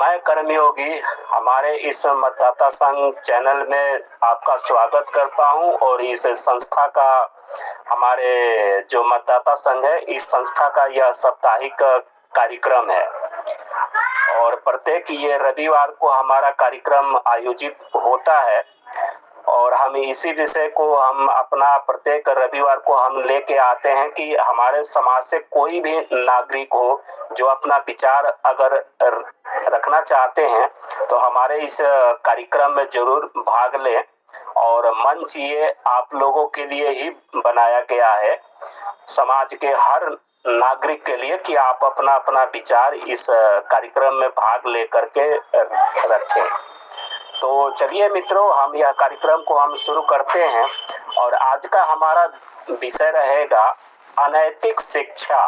मैं कर्मयोगी हमारे इस मतदाता संघ चैनल में आपका स्वागत करता हूं और इस संस्था का हमारे जो मतदाता संघ है इस संस्था का यह साप्ताहिक कार्यक्रम है और प्रत्येक ये रविवार को हमारा कार्यक्रम आयोजित होता है और हम इसी विषय को हम अपना प्रत्येक रविवार को हम लेके आते हैं कि हमारे समाज से कोई भी नागरिक हो जो अपना विचार अगर रखना चाहते हैं तो हमारे इस कार्यक्रम में जरूर भाग लें और मंच ये आप लोगों के लिए ही बनाया गया है समाज के हर नागरिक के लिए कि आप अपना अपना विचार इस कार्यक्रम में भाग लेकर के रखें। तो चलिए मित्रों, हम यह कार्यक्रम को हम शुरू करते हैं और आज का हमारा विषय रहेगा अनैतिक शिक्षा।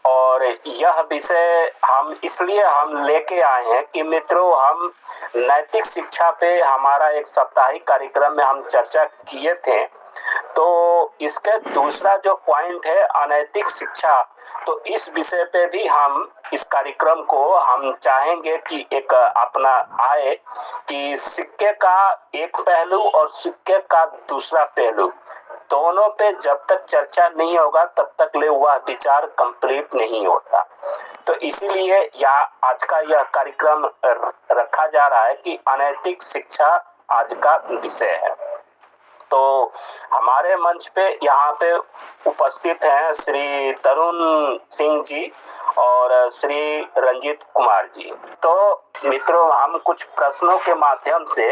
और यह विषय हम इसलिए हम लेके आए हैं कि मित्रों हम नैतिक शिक्षा पे हमारा एक साप्ताहिक कार्यक्रम में हम चर्चा किए थे, तो इसका दूसरा जो पॉइंट है अनैतिक शिक्षा, तो इस विषय पे भी हम इस कार्यक्रम को हम चाहेंगे कि एक अपना आए कि सिक्के का एक पहलू और सिक्के का दूसरा पहलू, दोनों पे जब तक चर्चा नहीं होगा तब तक ले वह विचार कंप्लीट नहीं होता। तो इसीलिए आज का यह कार्यक्रम रखा जा रहा है कि अनैतिक शिक्षा आज का विषय है। तो हमारे मंच पे यहाँ पे उपस्थित हैं श्री तरुण सिंह जी और श्री रंजीत कुमार जी। तो मित्रों हम कुछ प्रश्नों के माध्यम से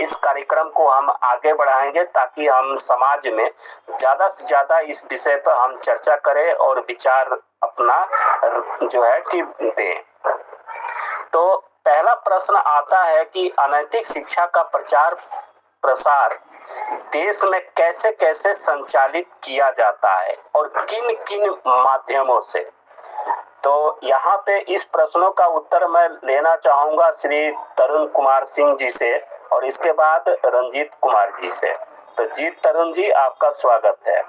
इस कार्यक्रम को हम आगे बढ़ाएंगे ताकि हम समाज में ज्यादा से ज्यादा इस विषय पर हम चर्चा करें और विचार अपना जो है कि दें। तो पहला प्रश्न आता है कि अनैतिक शिक्षा का प्रचार प्रसार देश में कैसे कैसे संचालित किया जाता है और किन किन माध्यमों से। तो यहाँ पे इस प्रश्नों का उत्तर मैं लेना चाहूंगा श्री तरुण कुमार सिंह जी से और इसके बाद रंजीत कुमार जी से। तो जी तरुण जी आपका स्वागत है।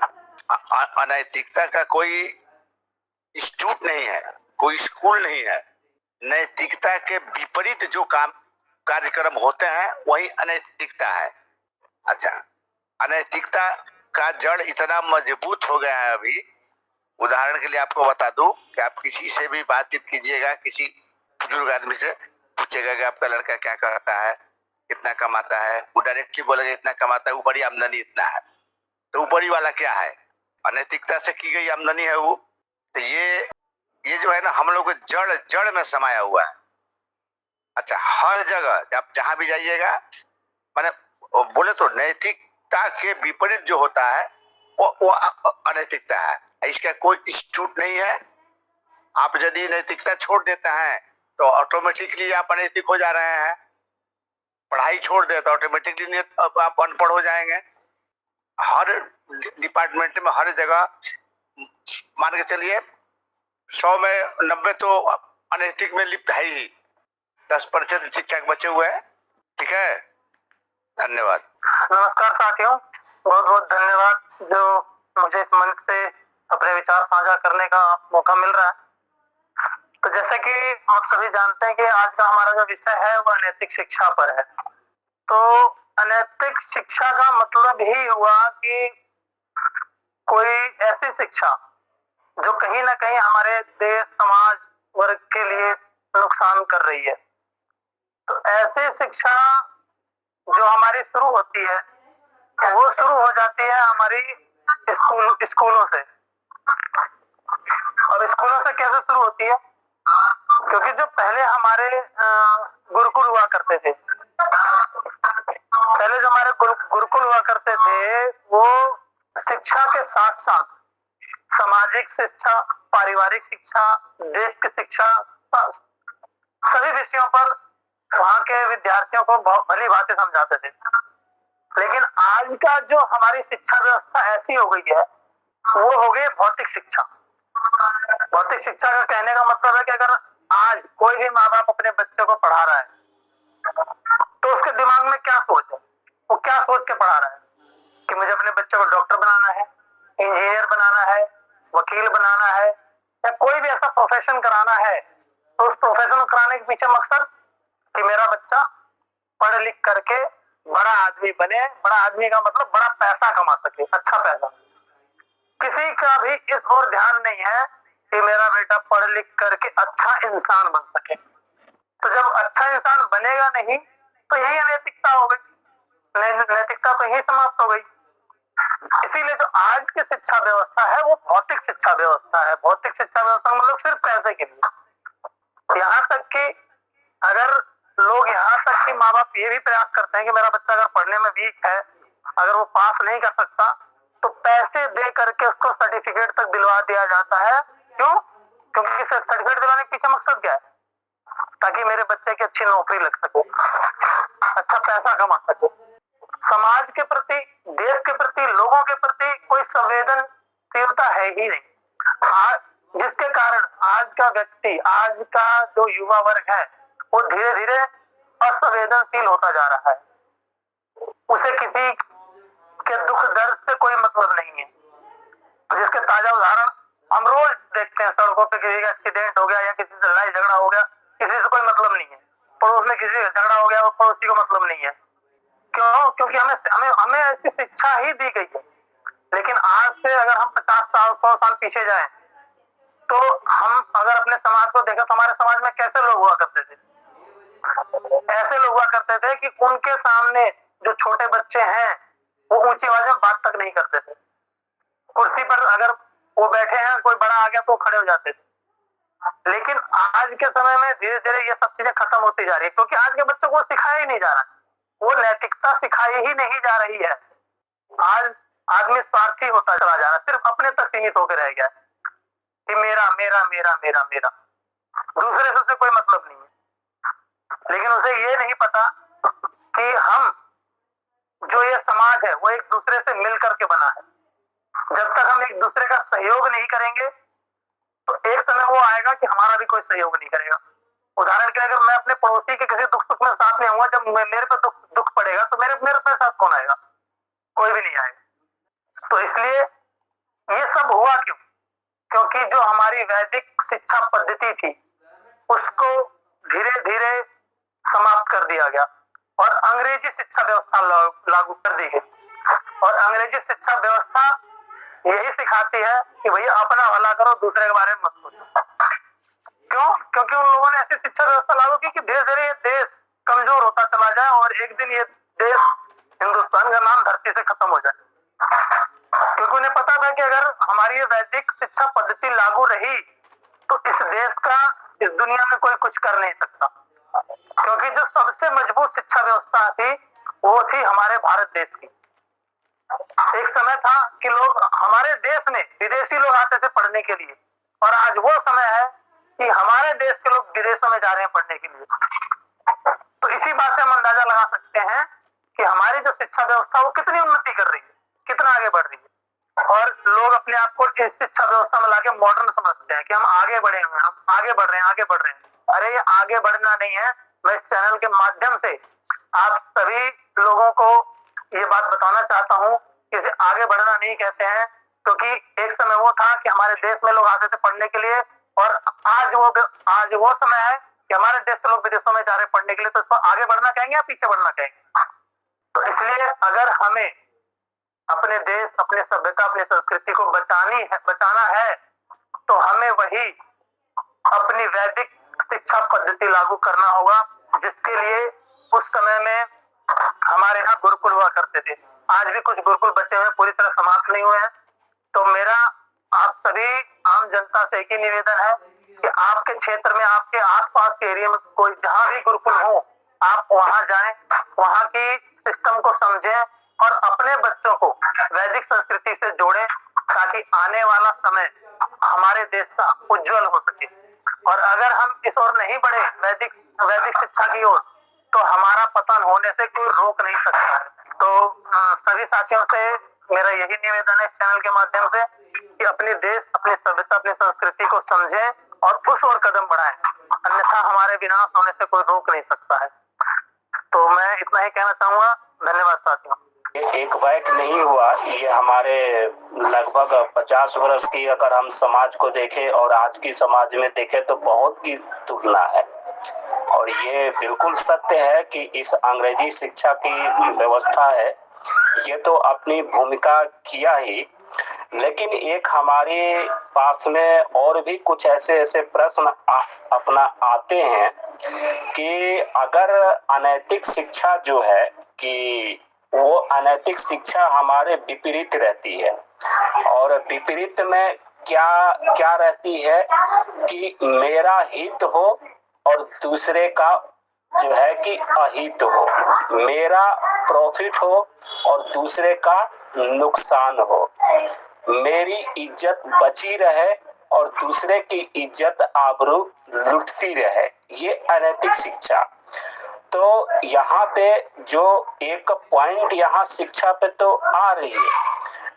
अनैतिकता का कोई इंस्टीट्यूट नहीं है, कोई स्कूल नहीं है। नैतिकता के विपरीत जो कार्यक्रम होते हैं वही अनैतिकता है। अच्छा, अनैतिकता का जड़ इतना मजबूत हो गया है अभी। उदाहरण के लिए आपको बता दूं कि आप किसी से भी बातचीत कीजिएगा, किसी बुजुर्ग आदमी से पूछेगा कि आपका लड़का क्या करता है, कितना कमाता है, वो डायरेक्टली बोलेगा इतना कमाता है, ऊपरी आमदनी इतना है। तो ऊपरी वाला क्या है? अनैतिकता से की गई आमदनी है वो। तो ये जो है ना हम लोग जड़ में समाया हुआ है। अच्छा, हर जगह आप जहां भी जाइएगा, मैंने बोले तो नैतिकता के विपरीत जो होता है वो अनैतिकता है। इसका कोई इंस्टीट्यूट नहीं है। आप यदि नैतिकता छोड़ देते हैं तो ऑटोमेटिकली आप अनैतिक हो जा रहे हैं। पढ़ाई छोड़ दे तो ऑटोमेटिकली आप अनपढ़ हो जाएंगे। हर डिपार्टमेंट में हर जगह मान के चलिए 100 में 90 तो अनैतिक में लिप्त है ही, 10% शिक्षक बचे हुए हैं। ठीक है, धन्यवाद। नमस्कार साथियों, बहुत बहुत धन्यवाद जो मुझे इस मंच से अपने विचार साझा करने का मौका मिल रहा है। तो जैसे कि आप सभी जानते हैं कि आज का हमारा जो विषय है वो अनैतिक शिक्षा पर है। तो अनैतिक शिक्षा का मतलब ही हुआ कि कोई ऐसी शिक्षा जो कहीं ना कहीं हमारे देश समाज वर्ग के लिए नुकसान कर रही है। तो ऐसी शिक्षा जो हमारी शुरू होती है वो शुरू हो जाती है हमारी स्कूलों से। और स्कूलों से कैसे शुरू होती है? क्योंकि जो पहले हमारे गुरुकुल हुआ करते थे, पहले जो हमारे गुरुकुल हुआ करते थे वो शिक्षा के साथ साथ सामाजिक शिक्षा, पारिवारिक शिक्षा, देश की शिक्षा, सभी विषयों पर वहां के विद्यार्थियों को भली भांति समझाते थे। लेकिन आज का जो हमारी शिक्षा व्यवस्था ऐसी हो गई है वो हो गई भौतिक शिक्षा। भौतिक शिक्षा का कहने का मतलब है कि अगर आज कोई भी माँ बाप अपने बच्चे को पढ़ा रहा है तो उसके दिमाग में क्या सोच है, वो क्या सोच के पढ़ा रहा है कि मुझे अपने बच्चे को डॉक्टर बनाना है, इंजीनियर बनाना है, वकील बनाना है या कोई भी ऐसा प्रोफेशन कराना है। तो उस प्रोफेशन को कराने के पीछे मकसद कि मेरा बच्चा पढ़ लिख करके बड़ा आदमी बने। बड़ा आदमी का मतलब बड़ा पैसा कमा सके, अच्छा पैसा। किसी का भी इस ओर ध्यान नहीं है कि मेरा बेटा पढ़ लिख करके अच्छा इंसान बन सके। तो जब अच्छा इंसान बनेगा नहीं तो यही अनैतिकता हो गई, नैतिकता तो यही समाप्त हो गई। इसीलिए जो आज की शिक्षा व्यवस्था है वो भौतिक शिक्षा व्यवस्था है। भौतिक शिक्षा व्यवस्था मतलब सिर्फ पैसे के लिए। यहाँ तक कि अगर लोग, यहाँ तक कि माँ बाप ये भी प्रयास करते हैं कि मेरा बच्चा अगर पढ़ने में वीक है, अगर वो पास नहीं कर सकता तो पैसे दे करके उसको सर्टिफिकेट तक दिलवा दिया जाता है। क्यों? क्योंकि सर्टिफिकेट दिलाने के पीछे मकसद क्या है? ताकि मेरे बच्चे की अच्छी नौकरी लग सके, अच्छा पैसा कमा सके। समाज के प्रति, देश के प्रति, लोगों के प्रति कोई संवेदनशीलता है ही नहीं। आज जिसके कारण आज का व्यक्ति, आज का जो युवा वर्ग है वो धीरे धीरे असंवेदनशील होता जा रहा है। उसे किसी के दुख दर्द से कोई मतलब नहीं है। जिसके ताजा उदाहरण हम रोज देखते हैं, सड़कों पे किसी का एक्सीडेंट हो गया या किसी से लड़ाई झगड़ा हो गया, किसी से कोई मतलब नहीं है। पड़ोस में किसी से झगड़ा हो गया, वो पड़ोसी को मतलब नहीं है। क्यों? क्योंकि हमें ऐसी शिक्षा ही दी गई है। लेकिन आज से अगर हम 50 साल 100 साल पीछे जाएं तो हम अगर अपने समाज को देखें तो हमारे समाज में कैसे लोग हुआ करते थे? ऐसे लोग हुआ करते थे कि उनके सामने जो छोटे बच्चे हैं वो ऊंची आवाज में बात तक नहीं करते थे। कुर्सी पर अगर वो बैठे हैं, कोई बड़ा आ गया तो खड़े हो जाते थे। लेकिन आज के समय में धीरे धीरे ये सब चीजें खत्म होती जा रही है, क्योंकि आज के बच्चों को सिखाया ही नहीं जा रहा है। वो नैतिकता सिखाई ही नहीं जा रही है। आज आदमी स्वार्थी होता चला जा रहा है, सिर्फ अपने तक सीमित होकर रह गया कि मेरा मेरा मेरा मेरा मेरा, दूसरे से उसे कोई मतलब नहीं है। लेकिन उसे ये नहीं पता कि हम, जो ये समाज है वो एक दूसरे से मिल करके बना है। जब तक हम एक दूसरे का सहयोग नहीं करेंगे तो एक समय वो आएगा कि हमारा भी कोई सहयोग नहीं करेगा। उदाहरण के लिए अगर मैं अपने पड़ोसी के किसी दुख सुख में साथ नहीं आऊंगा, जब मेरे पे दुख पड़ेगा तो मेरे साथ कौन आएगा? कोई भी नहीं आएगा। तो इसलिए ये सब हुआ क्यों? क्योंकि जो हमारी वैदिक शिक्षा पद्धति थी उसको धीरे धीरे समाप्त कर दिया गया और अंग्रेजी शिक्षा व्यवस्था लागू कर दी गई। और अंग्रेजी शिक्षा व्यवस्था यही सिखाती है कि भैया अपना भला करो, दूसरे के बारे में मत सोचो। क्यों? क्योंकि उन लोगों ने ऐसी शिक्षा व्यवस्था लागू की कि धीरे धीरे ये देश कमजोर होता चला जाए और एक दिन ये देश, हिंदुस्तान का नाम धरती से खत्म हो जाए। क्योंकि उन्हें पता था कि अगर हमारी ये वैदिक शिक्षा पद्धति लागू रही तो इस देश का इस दुनिया में कोई कुछ कर नहीं सकता। क्योंकि जो सबसे मजबूत शिक्षा व्यवस्था थी वो थी हमारे भारत देश की। एक समय था कि लोग हमारे देश में, विदेशी लोग आते थे पढ़ने के लिए, और आज वो समय है कि हमारे देश के लोग विदेशों में जा रहे हैं पढ़ने के लिए। तो इसी बात से हम अंदाजा लगा सकते हैं कि हमारी जो शिक्षा व्यवस्था वो कितनी उन्नति कर रही है, कितना आगे बढ़ रही है। और लोग अपने आप को इस शिक्षा व्यवस्था में लाके मॉडर्न समझते हैं कि हम आगे बढ़े हुए हैं, हम आगे बढ़ रहे हैं, आगे बढ़ रहे हैं। अरे ये आगे बढ़ना नहीं है। मैं इस चैनल के माध्यम से आप सभी लोगों को ये बात बताना चाहता हूँ कि इसे आगे बढ़ना नहीं कहते हैं, क्योंकि एक समय वो था कि हमारे देश में लोग आते थे पढ़ने के लिए, और आज वो समय है कि हमारे देश से लोग विदेशों में जा रहे हैं पढ़ने के लिए। तो इसको आगे बढ़ना कहेंगे या पीछे बढ़ना कहेंगे? तो इसलिए अगर हमें अपने देश, अपने सभ्यता, अपनी संस्कृति को बचाना है तो हमें वही अपनी वैदिक शिक्षा पद्धति लागू करना होगा, जिसके लिए उस समय में हमारे यहाँ गुरुकुल हुआ करते थे। आज भी कुछ गुरुकुल बचे हुए, पूरी तरह समाप्त नहीं हुए हैं। तो मेरा आप सभी आम जनता से एक ही निवेदन है कि आपके क्षेत्र में, आपके आसपास के एरिया में कोई जहाँ भी गुरुकुल हो, आप वहां जाएं, वहां की सिस्टम को समझें और अपने बच्चों को वैदिक संस्कृति से जोड़ें, ताकि आने वाला समय हमारे देश का उज्जवल हो सके। और अगर हम इस ओर नहीं बढ़े, वैदिक शिक्षा की ओर, तो हमारा पतन होने से कोई रोक नहीं सकता है। तो सभी साथियों से मेरा यही निवेदन है इस चैनल के माध्यम से कि अपने देश, अपनी सभ्यता, अपनी संस्कृति को समझें और उस ओर कदम बढ़ाएं, अन्यथा हमारे विनाश होने से कोई रोक नहीं सकता है। तो मैं इतना ही कहना चाहूंगा। धन्यवाद साथियों। एक बैक नहीं हुआ, ये हमारे लगभग 50 वर्ष की अगर हम समाज को देखें और आज की समाज में देखें तो बहुत की तुलना है। और और ये बिल्कुल सत्य है कि इस अंग्रेजी शिक्षा की व्यवस्था है ये तो अपनी भूमिका किया ही, लेकिन एक हमारे पास में और भी कुछ ऐसे प्रश्न अपना आते हैं कि अगर अनैतिक शिक्षा जो है कि वो अनैतिक शिक्षा हमारे विपरीत रहती है, और विपरीत में क्या क्या रहती है कि मेरा हित हो और दूसरे का जो है कि अहित हो, मेरा प्रॉफिट हो और दूसरे का नुकसान हो, मेरी इज्जत बची रहे और दूसरे की इज्जत आबरू लुटती रहे, ये अनैतिक शिक्षा। तो यहाँ पे जो एक पॉइंट यहाँ शिक्षा पे तो आ रही है,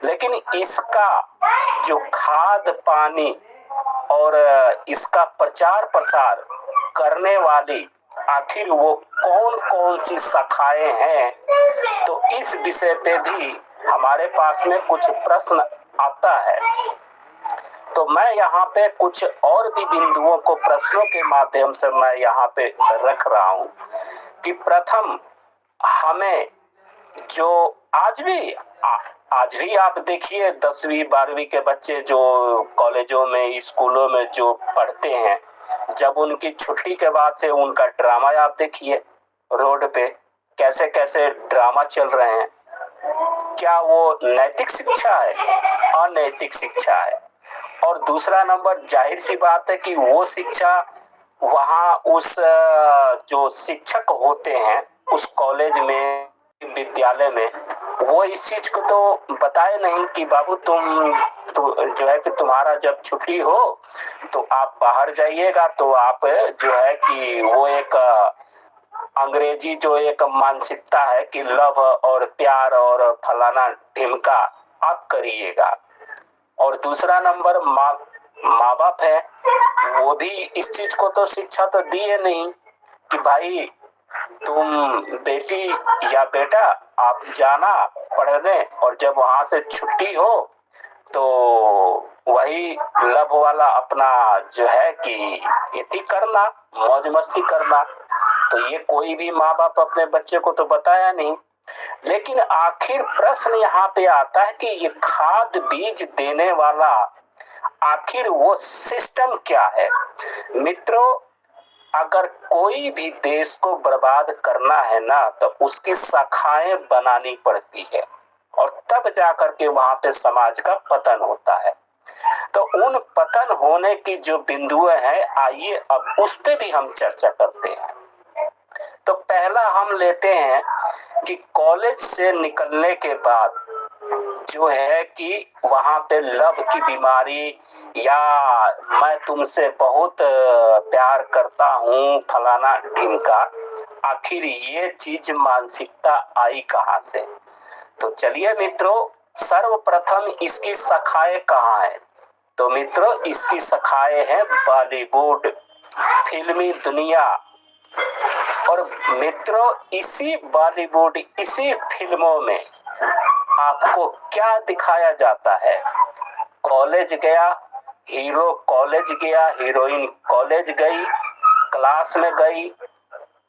लेकिन इसका जो खाद पानी और इसका प्रचार प्रसार करने वाली आखिर वो कौन कौन सी शाखाएं हैं, तो इस विषय पे भी हमारे पास में कुछ प्रश्न आता है। तो मैं यहाँ पे कुछ और भी बिंदुओं को प्रश्नों के माध्यम से मैं यहाँ पे रख रहा हूँ कि प्रथम हमें जो आज भी आप देखिए 10वीं 12वीं के बच्चे जो कॉलेजों में स्कूलों में जो पढ़ते हैं, जब उनकी छुट्टी के बाद से उनका ड्रामा आप देखिए रोड पे कैसे कैसे ड्रामा चल रहे हैं। क्या वो नैतिक शिक्षा है? अनैतिक शिक्षा है। और दूसरा नंबर, जाहिर सी बात है कि वो शिक्षा वहाँ उस जो शिक्षक होते हैं उस कॉलेज में विद्यालय में वो इस चीज को तो बताए नहीं कि बाबू तुम जो है कि तुम्हारा जब छुट्टी हो तो आप बाहर जाइएगा, तो आप जो है कि वो एक अंग्रेजी जो एक मानसिकता है कि लव और प्यार और फलाना ढिमका आप करिएगा। और दूसरा नंबर माँ बाप है, वो भी इस चीज को तो शिक्षा तो दिए नहीं कि भाई तुम बेटी या बेटा आप जाना पढ़ने और जब वहां से छुट्टी हो तो वही लव वाला अपना जो है कि इति करना, मौज मस्ती करना। तो ये कोई भी माँ बाप अपने बच्चे को तो बताया नहीं। लेकिन आखिर प्रश्न यहाँ पे आता है कि ये खाद बीज देने वाला आखिर वो सिस्टम क्या है? मित्रों, अगर कोई भी देश को बर्बाद करना है ना तो उसकी शाखाएं बनानी पड़ती है और तब जाकर के वहां पे समाज का पतन होता है। तो उन पतन होने की जो बिंदुएं हैं, आइए अब उस पे भी हम चर्चा करते हैं। तो पहला हम लेते हैं कि कॉलेज से निकलने के बाद जो है कि वहां पे लव की बीमारी या मैं तुमसे बहुत प्यार करता हूँ फलाना ढिमका, आखिर ये चीज मानसिकता आई कहाँ से? तो चलिए मित्रों, सर्वप्रथम इसकी शाखाएं कहाँ है? तो मित्रों इसकी शाखाएं हैं बॉलीवुड, फिल्मी दुनिया। और मित्रों इसी बॉलीवुड, इसी फिल्मों में आपको क्या दिखाया जाता है? कॉलेज गया, हीरो कॉलेज गया, हीरोइन कॉलेज गई, क्लास में गई,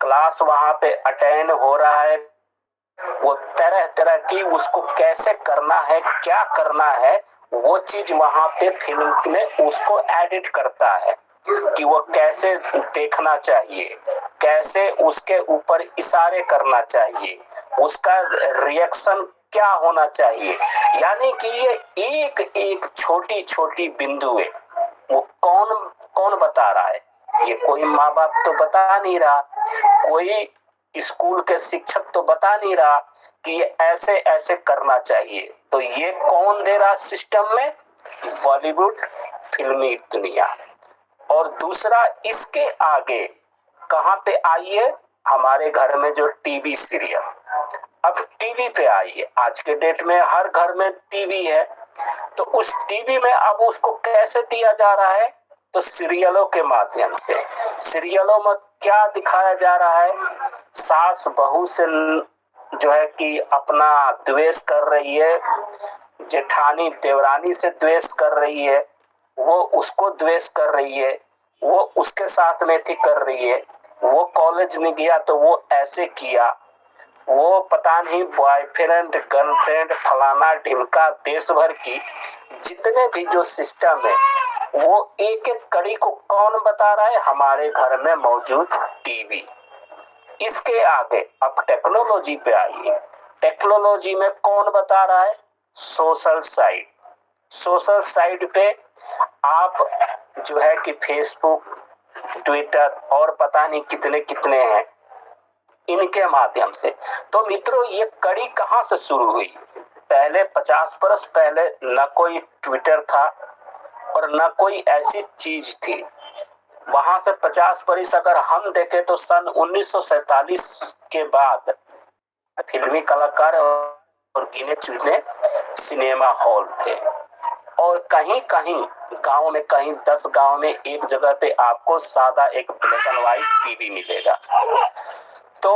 क्लास वहां पे अटेंड हो रहा है, वो तरह तरह की उसको कैसे करना है, क्या करना है, वो चीज वहां पे फिल्म में उसको एडिट करता है कि वो कैसे देखना चाहिए, कैसे उसके ऊपर इशारे करना चाहिए, उसका रिएक्शन क्या होना चाहिए। यानी कि ये एक एक छोटी छोटी बिंदुएं वो कौन कौन बता रहा है? ये कोई माँ बाप तो बता नहीं रहा, कोई स्कूल के शिक्षक तो बता नहीं रहा कि ये ऐसे ऐसे करना चाहिए। तो ये कौन दे रहा सिस्टम में? बॉलीवुड, फिल्मी दुनिया। और दूसरा इसके आगे कहाँ पे आइए? हमारे घर में जो टीवी सीरियल, अब टीवी पे आइए। आज के डेट में हर घर में टीवी है, तो उस टीवी में अब उसको कैसे दिया जा रहा है? तो सीरियलों के माध्यम से। सीरियलों में क्या दिखाया जा रहा है? सास बहू से जो है कि अपना द्वेष कर रही है, जेठानी देवरानी से द्वेष कर रही है, वो उसको द्वेष कर रही है, वो उसके साथ में थी कर रही है। वो कॉलेज में गया तो वो ऐसे किया, वो पता नहीं बॉयफ्रेंड गर्लफ्रेंड फलाना ढिमका देश भर की जितने भी जो सिस्टम है वो एक एक कड़ी को कौन बता रहा है? हमारे घर में मौजूद टीवी। इसके आगे अब टेक्नोलॉजी पे आइए। टेक्नोलॉजी में कौन बता रहा है? Social site. सोशल साइट पे आप जो है कि फेसबुक ट्विटर और पता नहीं कितने कितने हैं, इनके माध्यम से। तो मित्रों ये कड़ी कहां से शुरू हुई? पहले 50 बरस पहले न कोई ट्विटर था और न कोई ऐसी चीज थी। वहां से 50 बरस अगर हम देखें तो सन 1947 के बाद फिल्मी कलाकार और गिने चुने सिनेमा हॉल थे, और कहीं कहीं गांव में, कहीं 10 गांव में एक जगह पे आपको सादा एक ब्लैक एंड व्हाइट टीवी मिलेगा। तो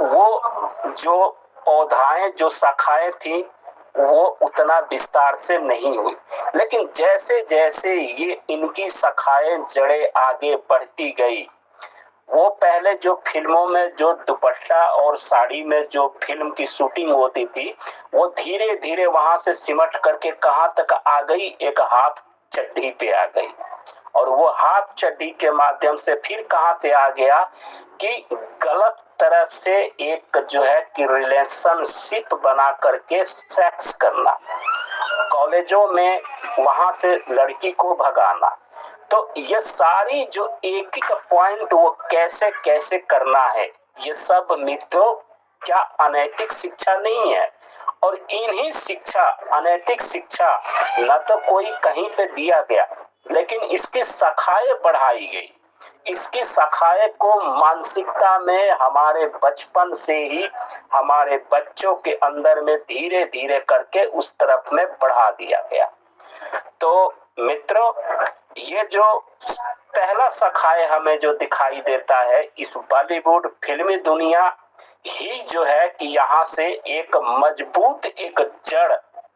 वो जो पौधाएं, जो शाखाएं थी वो उतना विस्तार से नहीं हुई, लेकिन जैसे जैसे ये इनकी शाखाएं जड़ें आगे बढ़ती गई, वो पहले जो फिल्मों में जो दुपट्टा और साड़ी में जो फिल्म की शूटिंग होती थी वो धीरे धीरे वहां से सिमट करके कहां तक आ गई? एक हाफ चड्डी पे आ गई। और वो हाफ चड्डी के माध्यम से फिर कहां से आ गया कि गलत तरह से एक जो है कि रिलेशनशिप बना करके सेक्स करना, कॉलेजों में वहां से लड़की को भगाना। तो ये सारी जो एक एक पॉइंट वो कैसे कैसे करना है, ये सब मित्रों क्या अनैतिक शिक्षा नहीं है? और इन्हीं शिक्षा, अनैतिक शिक्षा न तो कोई कहीं पे दिया गया, लेकिन इसकी शाखाएं बढ़ाई गई। इसकी शाखाएं को मानसिकता में हमारे बचपन से ही हमारे बच्चों के अंदर में धीरे धीरे करके उस तरफ में बढ़ा दिया गया। तो मित्रों ये जो पहला शाखाएं हमें जो दिखाई देता है, इस बॉलीवुड फिल्मी दुनिया ही जो है कि यहाँ से एक मजबूत एक जड़,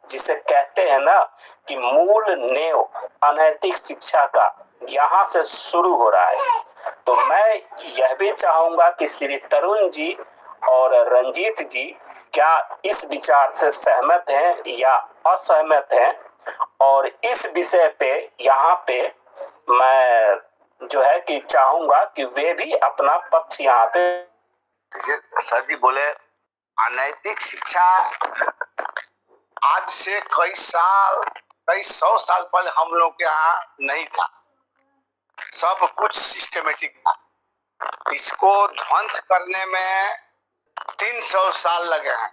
जिसे कहते हैं ना कि मूल नेव अनैतिक शिक्षा का, यहाँ से शुरू हो रहा है। तो मैं यह भी चाहूंगा कि श्री तरुण जी और रंजीत जी क्या इस विचार से सहमत हैं या असहमत हैं, और इस विषय पे यहाँ पे मैं जो है कि चाहूंगा कि वे भी अपना पक्ष यहाँ पे। सर जी बोले अनैतिक शिक्षा आज से कई सौ साल पहले हम लोग के यहाँ नहीं था। सब कुछ सिस्टमेटिक था। इसको ध्वंस करने में 300 साल लगे हैं।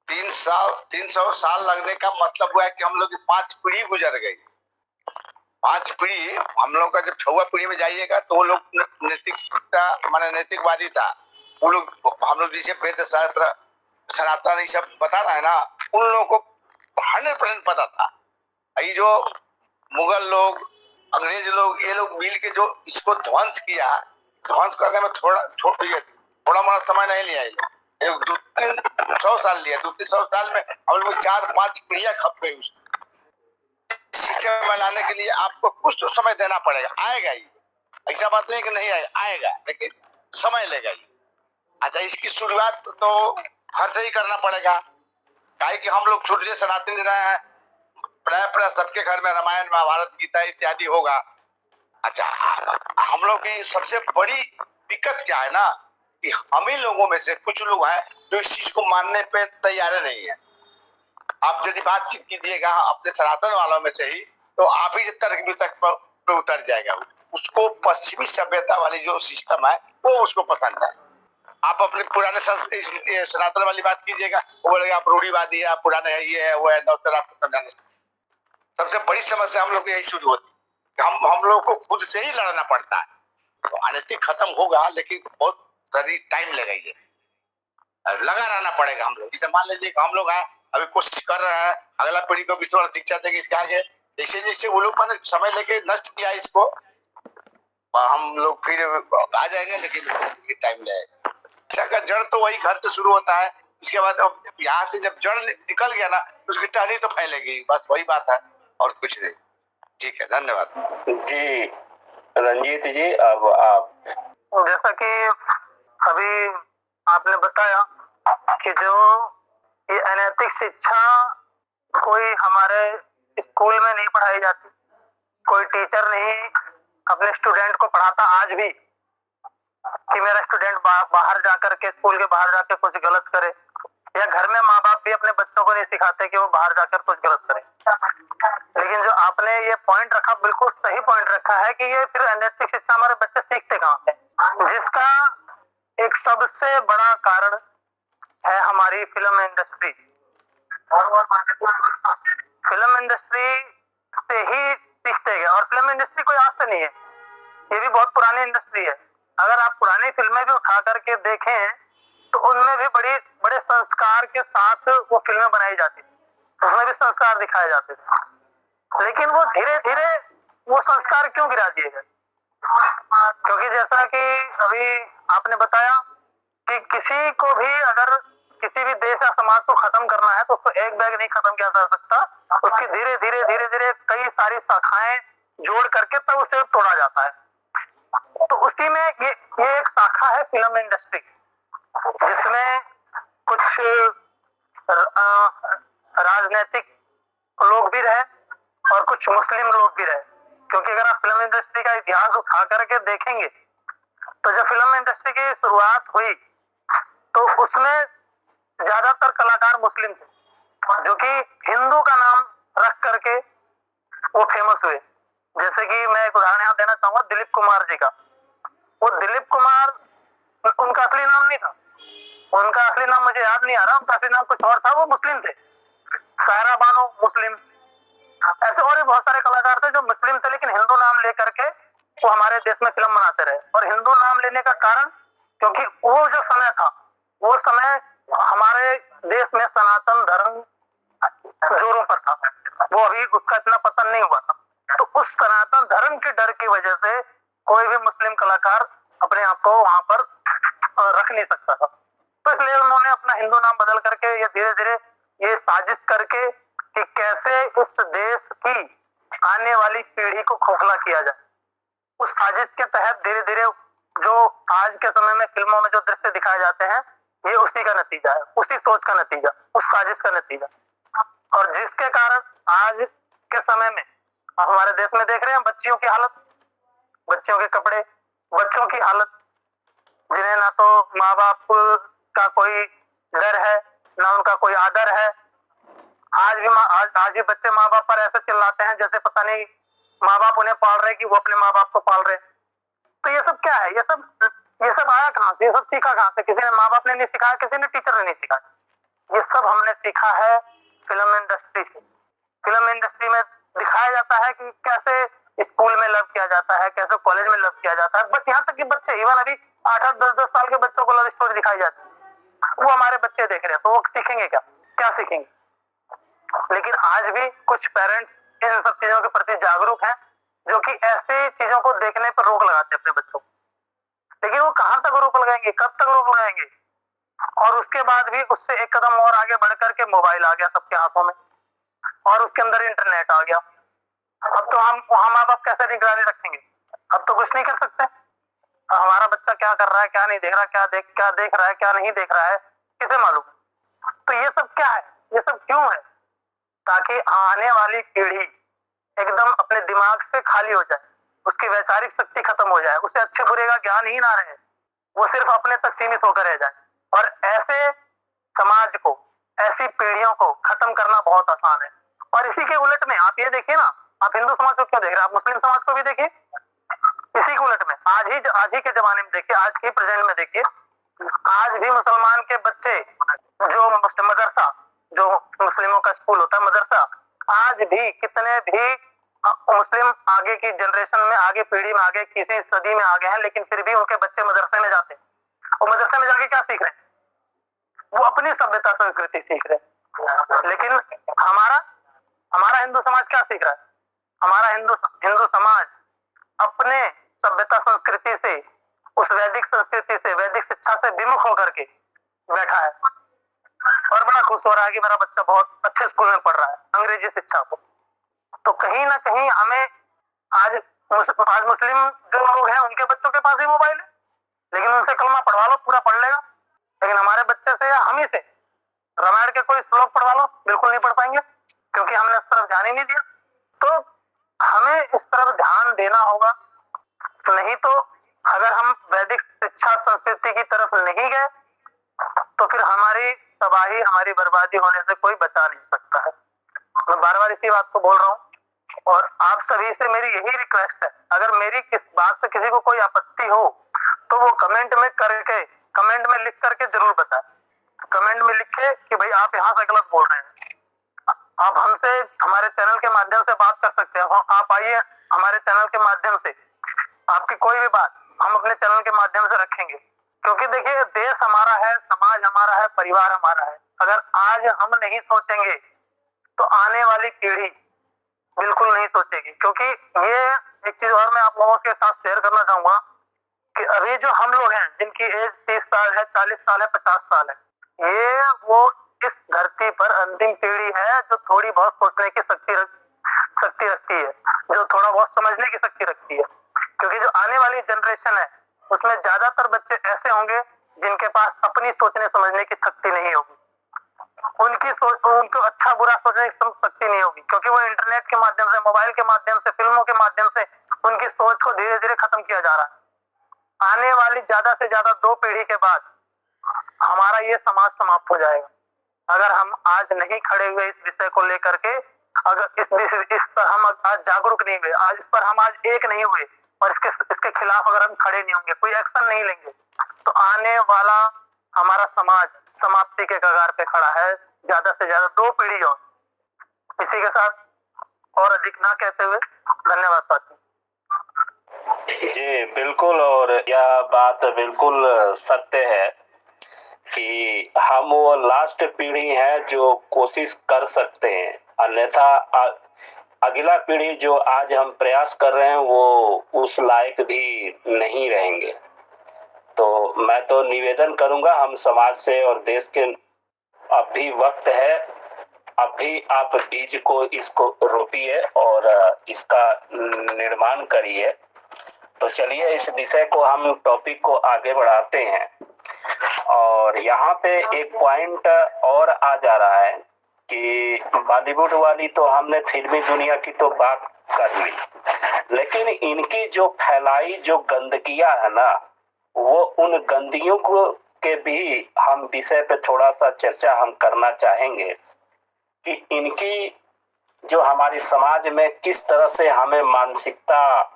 300 साल लगने का मतलब हुआ है कि हम लोग की 5 पीढ़ी गुजर गई। 5 पीढ़ी हम लोग का, जब 6वां पीढ़ी में जाइएगा तो वो लोग नैतिकता माने नैतिकवादी था। वो लोग, हम लोग जैसे वेद शास्त्र सनातन ये सब बता रहा है ना, उन लोगों को 100% पता था। ये जो मुगल लोग, अंग्रेज लोग, ये लोग मिल के जो इसको ध्वंस किया, ध्वंस करने में थोड़ा मोड़ा समय नहीं लिया। 200-300 साल लिया। 200-300 साल में हम लोग 4-5 पीढ़ियां खप गई। उस सिस्टम में लाने के लिए आपको कुछ तो समय देना पड़ेगा। आएगा ही, ऐसा बात नहीं कि नहीं आएगा, लेकिन समय लेगा ही। अच्छा, इसकी शुरुआत तो घर से ही करना पड़ेगा। काहे कि हम लोग छोटे सनातन रहे हैं, प्राय सबके घर में रामायण महाभारत गीता इत्यादि होगा। अच्छा, हम लोग की सबसे बड़ी दिक्कत क्या है ना कि हम ही लोगों में से कुछ लोग हैं जो इस चीज को मानने पे तैयार नहीं है। आप यदि बातचीत कीजिएगा अपने सनातन वालों में से ही, तो आप ही तर्क तक पे उतर जाएगा। उसको पश्चिमी सभ्यता वाली जो सिस्टम है वो उसको पसंद है। आप अपने पुराने संस्कृति सनातन वाली बात कीजिएगा, वो बोलेगा आप रूढ़िवादी है, आप पुराने है, ये है वो है, नौतर आपको समझाने। सबसे बड़ी समस्या हम लोग की यही शुरू होती है। हम लोग को खुद से ही लड़ना पड़ता है। तो अनैतिक खत्म होगा, लेकिन बहुत सारी टाइम लगेगी, लगा रहना पड़ेगा हम लोग। जैसे मान लीजिए हम लोग अभी कोशिश कर रहे हैं अगला पीढ़ी को विश्वास शिक्षा देंगे इसके आगे, जैसे जैसे वो लोग मैंने समय लेके नष्ट किया इसको, हम लोग फिर आ जाएंगे, लेकिन टाइम लगेगा। शिक्षा का जड़ तो वही घर से शुरू होता है। इसके बाद अब यहाँ से जब जड़ निकल गया ना, उसकी टहनी तो फैलेगी। बस वही बात है और कुछ नहीं। ठीक है, धन्यवाद जी रंजीत जी, अब आप जैसा कि अभी आपने बताया कि जो ये अनैतिक शिक्षा कोई हमारे स्कूल में नहीं पढ़ाई जाती, कोई टीचर नहीं अपने स्टूडेंट को पढ़ाता आज भी कि मेरा स्टूडेंट बाहर जाकर के, स्कूल के बाहर जाकर कुछ गलत करे, या घर में माँ बाप भी अपने बच्चों को नहीं सिखाते कि वो बाहर जाकर कुछ गलत करे। लेकिन जो आपने ये पॉइंट रखा, बिल्कुल सही पॉइंट रखा है कि ये फिर अनैतिक शिक्षा हमारे बच्चे सीखते कहाँ से, जिसका एक सबसे बड़ा कारण है हमारी फिल्म इंडस्ट्री। फिल्म इंडस्ट्री से ही सीखते गए, और फिल्म इंडस्ट्री कोई आज से नहीं है, ये भी बहुत पुरानी इंडस्ट्री है। अगर आप पुरानी फिल्में भी उठा करके देखें तो उनमें भी बड़े संस्कार के साथ वो फिल्में बनाई जाती थी, उसमें भी संस्कार दिखाए जाते थे। लेकिन वो धीरे धीरे वो संस्कार क्यों गिरा दिए गए? क्योंकि जैसा कि अभी आपने बताया कि किसी को भी अगर किसी भी देश या समाज को खत्म करना है तो उसको एक बैग नहीं खत्म किया जा सकता, उसकी धीरे धीरे कई सारी शाखाएं जोड़ करके तब उसे तोड़ा जाता है। तो उसी में ये एक शाखा है फिल्म इंडस्ट्री, जिसमें कुछ राजनीतिक लोग भी रहे और कुछ मुस्लिम लोग भी रहे। क्योंकि अगर आप फिल्म इंडस्ट्री का इतिहास उठा करके देखेंगे तो जब फिल्म इंडस्ट्री की शुरुआत हुई तो उसमें ज्यादातर कलाकार मुस्लिम थे, जो कि हिंदू का नाम रख करके वो फेमस हुए। जैसे कि मैं एक उदाहरण यहाँ देना चाहूंगा दिलीप कुमार जी का। वो दिलीप कुमार, उनका असली नाम नहीं था, उनका असली नाम मुझे याद नहीं आ रहा, उनका असली नाम कुछ और था, वो मुस्लिम थे। सायरा बानो मुस्लिम, ऐसे और भी बहुत सारे कलाकार थे जो मुस्लिम थे लेकिन हिंदू नाम लेकर के वो हमारे देश में फिल्म बनाते रहे। और हिंदू नाम लेने का कारण क्योंकि वो जो समय था, वो समय हमारे देश में सनातन धर्म जोरों पर था, वो अभी उसका इतना पतन नहीं हुआ था। तो उस सनातन धर्म के डर की वजह से कोई भी मुस्लिम कलाकार अपने आप को वहां पर रख नहीं सकता था। तो इसलिए उन्होंने अपना हिंदू नाम बदल करके ये धीरे धीरे ये साजिश करके कि कैसे इस देश की आने वाली पीढ़ी को खोखला किया जाए, उस साजिश के तहत धीरे धीरे जो आज के समय में फिल्मों में जो दृश्य दिखाए जाते हैं, ये उसी का नतीजा है, उसी सोच का नतीजा, उस साजिश का नतीजा। और जिसके कारण आज के समय में आप हमारे देश में देख रहे हैं बच्चियों की हालत, बच्चियों के कपड़े, बच्चों की हालत, जिन्हें ना तो माँ बाप का कोई डर है, ना उनका कोई आदर है। आज भी बच्चे माँ बाप पर ऐसे चिल्लाते हैं जैसे पता नहीं माँ बाप उन्हें पाल रहे कि वो अपने माँ बाप को पाल रहे। तो ये सब क्या है? ये सब आया कहाँ से? ये सब सीखा कहाँ से? किसी ने, माँ बाप ने नहीं सिखाया, किसी ने टीचर ने नहीं सिखाया, ये सब हमने सीखा है फिल्म इंडस्ट्री से। फिल्म इंडस्ट्री में दिखाया जाता है कि कैसे स्कूल में लव किया जाता है, कैसे कॉलेज में लव किया जाता है। बट यहाँ तक कि बच्चे, इवन अभी 8-8, 10-10 साल के बच्चों को लव स्टोरी दिखाई जाती है, वो हमारे बच्चे देख रहे हैं, तो वो सीखेंगे क्या सीखेंगे? लेकिन आज भी कुछ पेरेंट्स इन सब चीजों के प्रति जागरूक हैं, जो कि ऐसी चीजों को देखने पर रोक लगाते हैं अपने बच्चों को। लेकिन वो कहां तक रोक लगाएंगे, कब तक रोक लगाएंगे? और उसके बाद भी उससे एक कदम और आगे बढ़ करके मोबाइल आ गया सबके हाथों में, और उसके अंदर इंटरनेट आ गया। अब तो हम वहां माँ बाप कैसे निगरानी रखेंगे? अब तो कुछ नहीं कर सकते। हमारा बच्चा क्या कर रहा है, क्या नहीं देख रहा, क्या देख रहा है, क्या नहीं देख रहा है, किसे मालूम? तो ये सब क्या है, ये सब क्यों है? ताकि आने वाली पीढ़ी एकदम अपने दिमाग से खाली हो जाए, उसकी वैचारिक शक्ति खत्म हो जाए, उसे अच्छे बुरे का ज्ञान ही ना रहे, वो सिर्फ अपने तक सीमित होकर रह जाए। और ऐसे समाज को, ऐसी पीढ़ियों को खत्म करना बहुत आसान है। और इसी के उलट में आप ये देखिए ना, आप हिंदू समाज को क्यों देख रहे हैं, आप मुस्लिम समाज को भी देखिए। इसी के उलट में आज ही के जमाने में देखिए, आज के प्रेजेंट में देखिए, आज भी मुसलमान के बच्चे जो मदरसा, जो मुस्लिमों का स्कूल होता है मदरसा, आज भी कितने भी मुस्लिम आगे की जनरेशन में, आगे पीढ़ी में, आगे किसी सदी में आगे हैं, लेकिन फिर भी उनके बच्चे मदरसे में जाते हैं। और मदरसे में जाके क्या सीख रहे हैं? वो अपनी सभ्यता संस्कृति सीख रहे हैं। लेकिन हमारा हिंदू समाज क्या सीख रहा है? हमारा हिंदू समाज अपने सभ्यता संस्कृति से, उस वैदिक संस्कृति से, वैदिक शिक्षा से विमुख होकर के बैठा है, और बड़ा खुश हो रहा है कि मेरा बच्चा बहुत अच्छे स्कूल में पढ़ रहा है अंग्रेजी शिक्षा को। तो कहीं ना कहीं हमें आज मुस्लिम जो लोग हैं उनके बच्चों के पास भी मोबाइल है, लेकिन उनसे कलमा पढ़वा लो, पूरा पढ़ लेगा। लेकिन हमारे बच्चे से या हम ही से रामायण के कोई श्लोक पढ़वा लो, बिल्कुल नहीं पढ़ पाएंगे, क्योंकि हमने इस तरफ ध्यान ही नहीं दिया। तो हमें इस तरफ ध्यान देना होगा, नहीं तो अगर हम वैदिक शिक्षा संस्कृति की तरफ नहीं गए तो फिर हमारी तबाही, हमारी बर्बादी होने से कोई बचा नहीं सकता है। मैं बार बार इसी बात को बोल रहा हूँ और आप सभी से मेरी यही रिक्वेस्ट है, अगर मेरी किस बात से किसी को कोई आपत्ति हो तो वो कमेंट में लिख करके जरूर बताएं। कमेंट में लिखे कि भाई आप यहाँ से गलत बोल रहे हैं। आप हमसे हमारे चैनल के माध्यम से बात कर सकते हैं। आप आइए हमारे चैनल के माध्यम से, आपकी कोई भी बात हम अपने चैनल के माध्यम से रखेंगे, क्योंकि देखिए देश हमारा है, समाज हमारा है, परिवार हमारा है। अगर आज हम नहीं सोचेंगे तो आने वाली पीढ़ी बिल्कुल नहीं सोचेगी। क्योंकि ये एक चीज और मैं आप लोगों के साथ शेयर करना चाहूंगा कि अभी जो हम लोग हैं जिनकी एज 30 साल है, 40 साल है, 50 साल है, ये वो इस धरती पर अंतिम पीढ़ी है जो थोड़ी बहुत सोचने की शक्ति रखती है, जो थोड़ा बहुत समझने की शक्ति रखती है। क्योंकि जो आने वाली जनरेशन है उसमें ज्यादातर बच्चे ऐसे होंगे जिनके पास अपनी सोचने समझने की शक्ति नहीं होगी, उनको अच्छा बुरा सोचने की शक्ति नहीं होगी, क्योंकि वो इंटरनेट के माध्यम से, मोबाइल के माध्यम से, फिल्मों के माध्यम से उनकी सोच को धीरे धीरे खत्म किया जा रहा है। आने वाली ज्यादा से ज्यादा 2 पीढ़ी के बाद हमारा ये समाज समाप्त हो जाएगा अगर हम आज नहीं खड़े हुए इस विषय को लेकर के। अगर इस पर हम आज जागरूक नहीं हुए, आज इस पर हम आज एक नहीं हुए और इसके खिलाफ अगर हम खड़े नहीं होंगे, कोई एक्शन नहीं लेंगे, तो आने वाला हमारा समाज समाप्ति के कगार पे खड़ा है। ज्यादा से ज्यादा 2 पीढ़ी और। इसी के साथ और अधिक ना कहते हुए धन्यवाद साथी। जी बिल्कुल, और यह बात बिल्कुल सत्य है कि हम वो लास्ट पीढ़ी है जो कोशिश कर सकते हैं, अन्यथा अगला पीढ़ी जो आज हम प्रयास कर रहे हैं वो उस लायक भी नहीं रहेंगे। तो मैं तो निवेदन करूंगा हम समाज से और देश के, अब भी वक्त है, अब भी आप बीज को इसको रोपिए और इसका निर्माण करिए। तो चलिए इस विषय को, हम टॉपिक को आगे बढ़ाते हैं। और यहाँ पे एक पॉइंट और आ जा रहा है कि बॉलीवुड वाली तो हमने फिल्मी दुनिया की तो बात कर ली, लेकिन इनकी जो फैलाई जो गंदगियां है ना, वो उन गंदगियों को के भी हम विषय पे थोड़ा सा चर्चा हम करना चाहेंगे कि इनकी जो हमारी समाज में किस तरह से हमें मानसिकता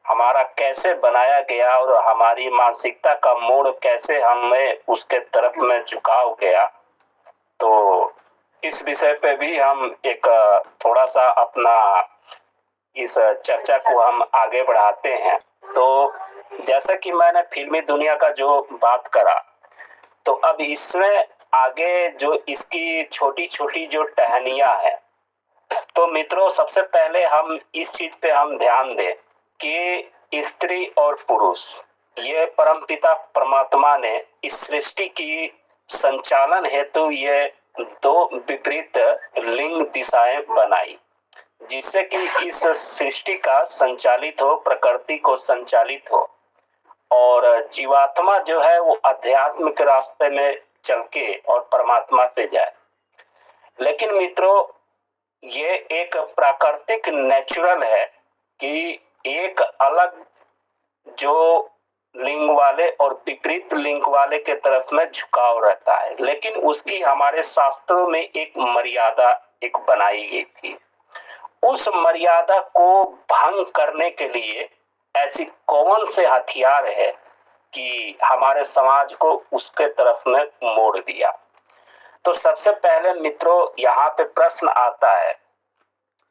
हमारा कैसे बनाया गया और हमारी मानसिकता का मोड़ कैसे हमें उसके तरफ में झुकाव गया। तो इस विषय पे भी हम एक थोड़ा सा अपना इस चर्चा को हम आगे बढ़ाते हैं। तो जैसा कि मैंने फिल्मी दुनिया का जो बात करा, तो अब इसमें आगे जो इसकी छोटी छोटी जो टहनियां हैं, तो मित्रों सबसे पहले हम इस चीज पे हम ध्यान दें कि स्त्री और पुरुष, ये परमपिता परमात्मा ने इस सृष्टि की संचालन हेतु ये 2 विपरीत लिंग दिशाएं बनाई, जिससे कि इस सृष्टि का संचालित हो, प्रकृति को संचालित हो और जीवात्मा जो है वो अध्यात्म के रास्ते में चल के और परमात्मा पे जाए। लेकिन मित्रों ये एक प्राकृतिक नेचुरल है कि एक अलग जो लिंग वाले और विपरीत लिंग वाले के तरफ में झुकाव रहता है, लेकिन उसकी हमारे शास्त्रों में एक मर्यादा एक बनाई गई थी। उस मर्यादा को भंग करने के लिए ऐसी कौन से हथियार है कि हमारे समाज को उसके तरफ में मोड़ दिया। तो सबसे पहले मित्रों यहाँ पे प्रश्न आता है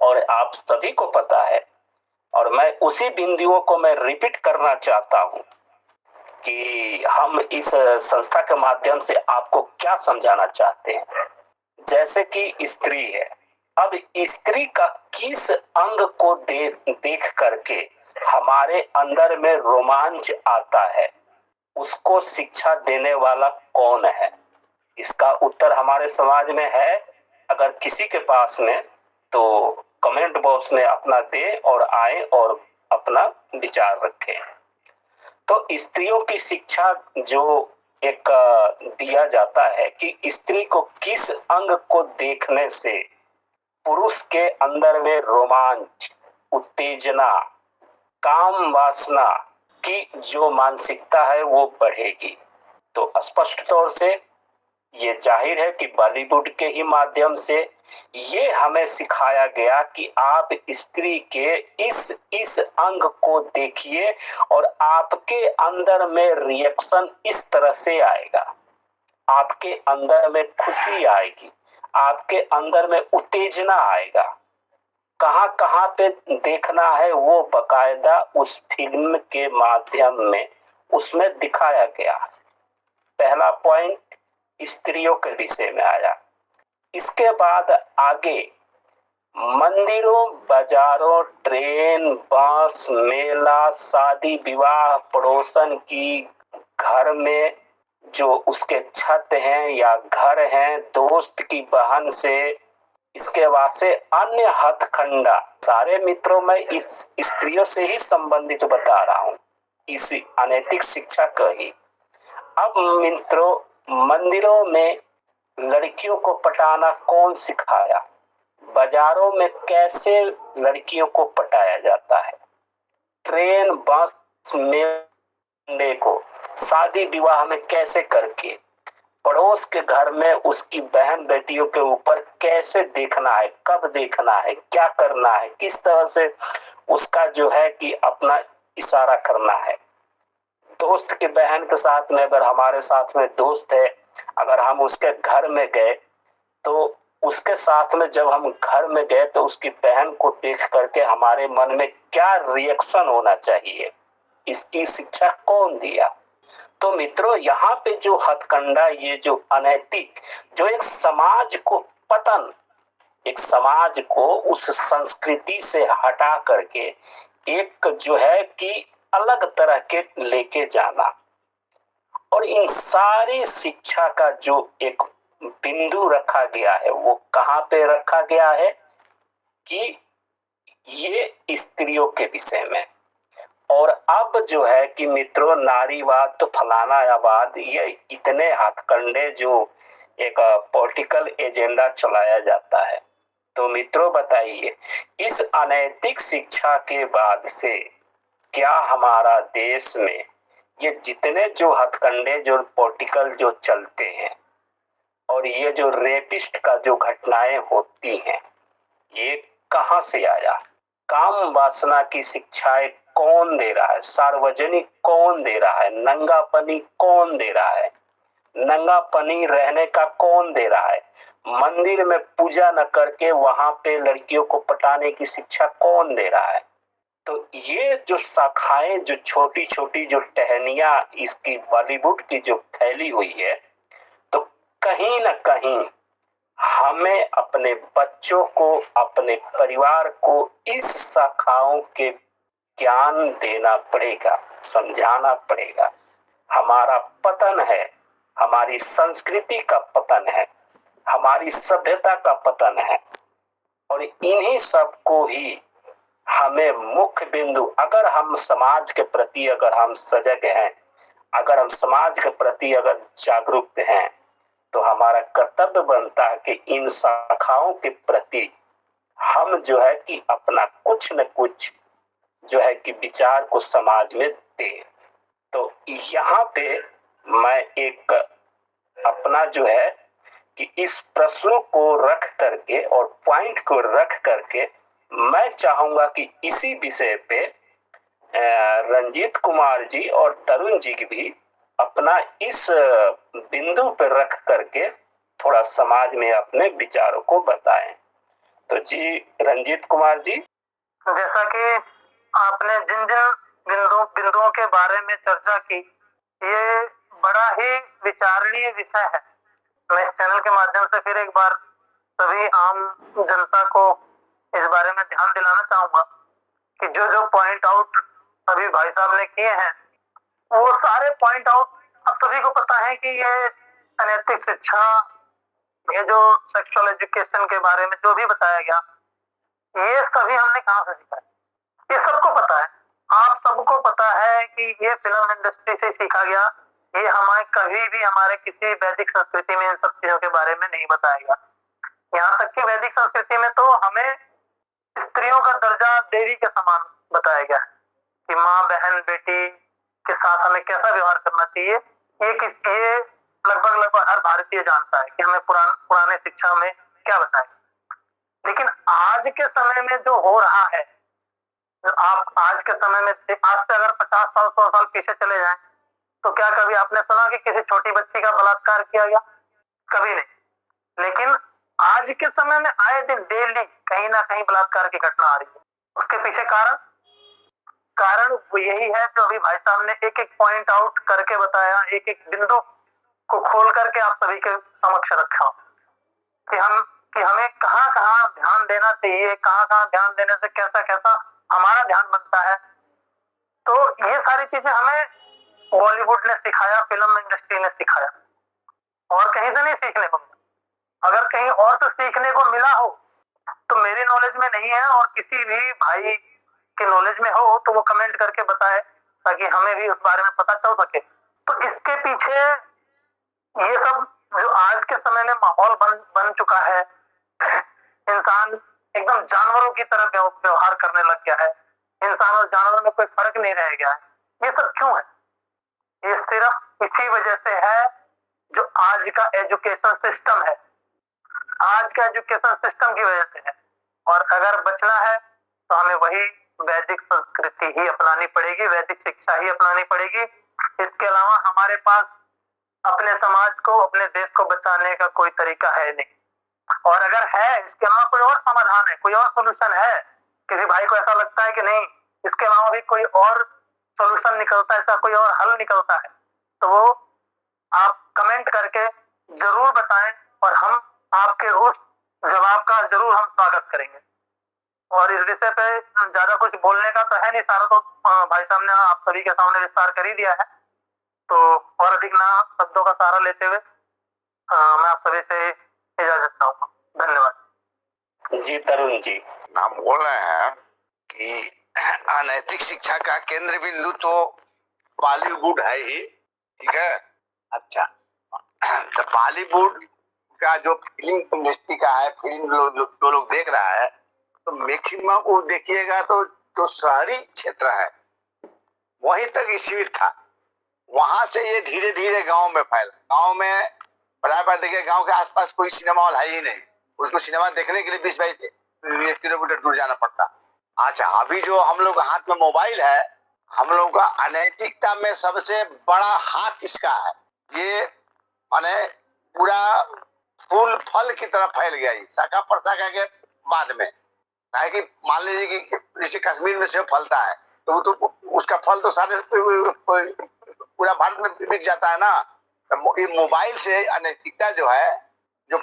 और आप सभी को पता है, और मैं उसी बिंदुओं को मैं रिपीट करना चाहता हूं कि हम इस संस्था के माध्यम से आपको क्या समझाना चाहते हैं। जैसे कि स्त्री है, अब स्त्री का किस अंग को देख करके हमारे अंदर में रोमांच आता है, उसको शिक्षा देने वाला कौन है? इसका उत्तर हमारे समाज में है। अगर किसी के पास में तो कमेंट बॉक्स में अपना दे और आए और अपना विचार रखें। तो स्त्रियों की शिक्षा जो एक दिया जाता है कि स्त्री को किस अंग को देखने से पुरुष के अंदर में रोमांच, उत्तेजना, काम वासना की जो मानसिकता है वो बढ़ेगी। तो स्पष्ट तौर से ये जाहिर है कि बॉलीवुड के ही माध्यम से ये हमें सिखाया गया कि आप स्त्री के इस अंग को देखिए और आपके अंदर में रिएक्शन इस तरह से आएगा, आपके अंदर में खुशी आएगी, आपके अंदर में उत्तेजना आएगा। कहां कहां पे देखना है वो बकायदा उस फिल्म के माध्यम में उसमें दिखाया गया। पहला पॉइंट स्त्रियों के विषय में आया। इसके बाद आगे मंदिरों, बाजारों, ट्रेन, बस, मेला, शादी विवाह, पड़ोसन की घर में जो उसके छत हैं या घर हैं, दोस्त की बहन से, इसके बाद से अन्य हथकंडा, सारे मित्रों में इस स्त्रियों से ही संबंधित बता रहा हूं, इस अनैतिक शिक्षा का ही। अब मित्रों, मंदिरों में लड़कियों को पटाना कौन सिखाया? बाजारों में कैसे लड़कियों को पटाया जाता है? ट्रेन, बस में को शादी विवाह में कैसे करके, पड़ोस के घर में उसकी बहन बेटियों के ऊपर कैसे देखना है, कब देखना है, क्या करना है, किस तरह से उसका जो है कि अपना इशारा करना है। दोस्त के बहन के साथ में, अगर हमारे साथ में दोस्त है, अगर हम उसके घर में गए तो उसके साथ में जब हम घर में गए तो उसकी बहन को देख करके हमारे मन में क्या रिएक्शन होना चाहिए, इसकी शिक्षा कौन दिया? तो मित्रों, यहाँ पे जो हथकंडा, ये जो अनैतिक, जो एक समाज को पतन, एक समाज को उस संस्कृति से हटा करके एक जो है कि अलग तरह के लेके जाना, और इन सारी शिक्षा का जो एक बिंदु रखा गया है वो कहां पे रखा गया है कि ये स्त्रियों के विषय में। और अब जो है कि मित्रों, नारीवाद तो फलाना आबाद, ये इतने हथकंडे जो एक पॉलिटिकल एजेंडा चलाया जाता है। तो मित्रों बताइए, इस अनैतिक शिक्षा के बाद से क्या हमारा देश में ये जितने जो हथकंडे जो पॉलिटिकल जो चलते हैं और ये जो रेपिस्ट का जो घटनाएं होती हैं, ये कहां से आया? काम वासना की शिक्षाएं कौन दे रहा है? सार्वजनिक कौन दे रहा है? नंगापनी कौन दे रहा है? नंगापनी रहने का कौन दे रहा है? मंदिर में पूजा न करके वहां पे लड़कियों को पटाने की शिक्षा कौन दे रहा है? तो ये जो शाखाएं, जो छोटी छोटी जो टहनियां इसकी बॉलीवुड की जो फैली हुई है, तो कहीं न कहीं हमें अपने बच्चों को, अपने परिवार को इस शाखाओं के ज्ञान देना पड़ेगा, समझाना पड़ेगा। हमारा पतन है, हमारी संस्कृति का पतन है, हमारी सभ्यता का पतन है, और इन्हीं सब को ही हमें मुख्य बिंदु, अगर हम समाज के प्रति अगर हम सजग हैं, अगर हम समाज के प्रति अगर जागरूक हैं, तो हमारा कर्तव्य बनता है कि इन शाखाओं के प्रति हम जो है कि अपना कुछ न कुछ जो है कि विचार को समाज में दें। तो यहाँ पे मैं एक अपना जो है कि इस प्रश्नों को रख करके और पॉइंट को रख करके मैं चाहूंगा कि इसी विषय पे रंजीत कुमार जी और तरुण जी की भी अपना इस बिंदु पर रख करके थोड़ा समाज में अपने विचारों को बताएं। तो जी रंजीत कुमार जी। जैसा कि आपने जिन जिन बिंदुओं के बारे में चर्चा की, ये बड़ा ही विचारणीय विषय है। मैं इस चैनल के माध्यम से फिर एक बार सभी आम जनता को इस बारे में ध्यान दिलाना चाहूंगा कि जो जो पॉइंट आउट अभी भाई साहब ने किए हैं, वो सारे पॉइंट आउट अब सभी को पता है कि ये अनैतिक शिक्षा, ये जो सेक्सुअल एजुकेशन के बारे में जो भी बताया गया, ये सभी हमने कहां से सीखा है? ये सबको पता है, आप सबको पता है कि ये फिल्म इंडस्ट्री से सीखा गया, ये हमें कभी भी हमारे किसी वैदिक संस्कृति में इन सब चीजों के बारे में नहीं बताया गया। यहाँ तक कि वैदिक संस्कृति में तो हमें स्त्रियों का दर्जा देवी के समान बताया गया है कि माँ, बहन, बेटी के साथ हमें कैसा व्यवहार करना चाहिए। ये लगभग हर भारतीय जानता है कि हमें पुराने शिक्षा में क्या बताया। लेकिन आज के समय में जो हो रहा है, आप आज के समय में आज से अगर 50 साल 100 साल पीछे चले जाएं तो क्या कभी आपने सुना कि किसी छोटी बच्ची का बलात्कार किया गया? कभी नहीं। लेकिन आज के समय में आए दिन डेली कहीं ना कहीं बलात्कार की घटना आ रही है। उसके पीछे कारण वो यही है जो अभी भाई साहब ने एक एक पॉइंट आउट करके बताया, एक एक बिंदु को खोल करके आप सभी के समक्ष रखा कि हमें कहाँ कहाँ ध्यान देना चाहिए, कहाँ कहाँ ध्यान देने से कैसा कैसा हमारा ध्यान बनता है। तो ये सारी चीजें हमें बॉलीवुड ने सिखाया, फिल्म इंडस्ट्री ने सिखाया, और कहीं से नहीं सीखने को मिला। अगर कहीं और से सीखने को मिला हो तो मेरी नॉलेज में नहीं है, और किसी भी भाई के नॉलेज में हो तो वो कमेंट करके बताए ताकि हमें भी उस बारे में पता चल सके। तो इसके पीछे ये सब जो आज के समय में माहौल बन चुका है, इंसान एकदम जानवरों की तरह व्यवहार करने लग गया है, इंसान और जानवरों में कोई फर्क नहीं रह गया है। ये सब क्यों है? ये सिर्फ इसी वजह से है जो आज का एजुकेशन सिस्टम है, आज का एजुकेशन सिस्टम की वजह से है। और अगर बचना है तो हमें वही वैदिक संस्कृति ही अपनानी पड़ेगी, वैदिक शिक्षा ही अपनानी पड़ेगी। इसके अलावा हमारे पास अपने समाज को, अपने देश को बचाने का कोई तरीका है नहीं। और अगर है, इसके अलावा कोई और समाधान है, कोई और सोल्यूशन है, किसी भाई को ऐसा लगता है कि नहीं इसके अलावा भी कोई और सोल्यूशन निकलता है, ऐसा कोई और हल निकलता है, तो वो आप कमेंट करके जरूर बताएं और हम आपके उस जवाब का जरूर हम स्वागत करेंगे। और इस विषय पे ज्यादा कुछ बोलने का तो है नहीं, सारा तो भाई साहब ने आप सभी के सामने विस्तार कर ही दिया है। तो और अधिक ना शब्दों का सहारा लेते हुए मैं आप सभी से इजाजत चाहूंगा। धन्यवाद। जी तरुण जी, हम बोल रहे हैं कि अनैतिक शिक्षा का केंद्र बिंदु तो बॉलीवुड है ही, ठीक है। अच्छा, तो बॉलीवुड का जो फिल्म इंडस्ट्री का है, फिल्म जो लोग देख रहा है, तो मैक्सिमम वो देखिएगा तो जो शहरी क्षेत्र है वहीं तक सीमित था। वहां से ये धीरे धीरे गांव में फैला। गांव में बराबर देखिए, गांव के आसपास कोई सिनेमा हॉल है ही नहीं, उसको सिनेमा देखने के लिए 20-22 किलोमीटर दूर जाना पड़ता। अच्छा, अभी जो हम लोग हाथ में मोबाइल है, हम लोग का अनैतिकता में सबसे बड़ा हाथ इसका है। ये माने पूरा फूल फल की तरह फैल गया, शाखा प्रशाखा के बाद में है कि मान लीजिए कि जैसे कश्मीर में सेब फलता है तो वो तो उसका फल तो सारे पूरा भारत में बिक जाता है ना। तो ये मोबाइल से अनैतिकता जो है, जो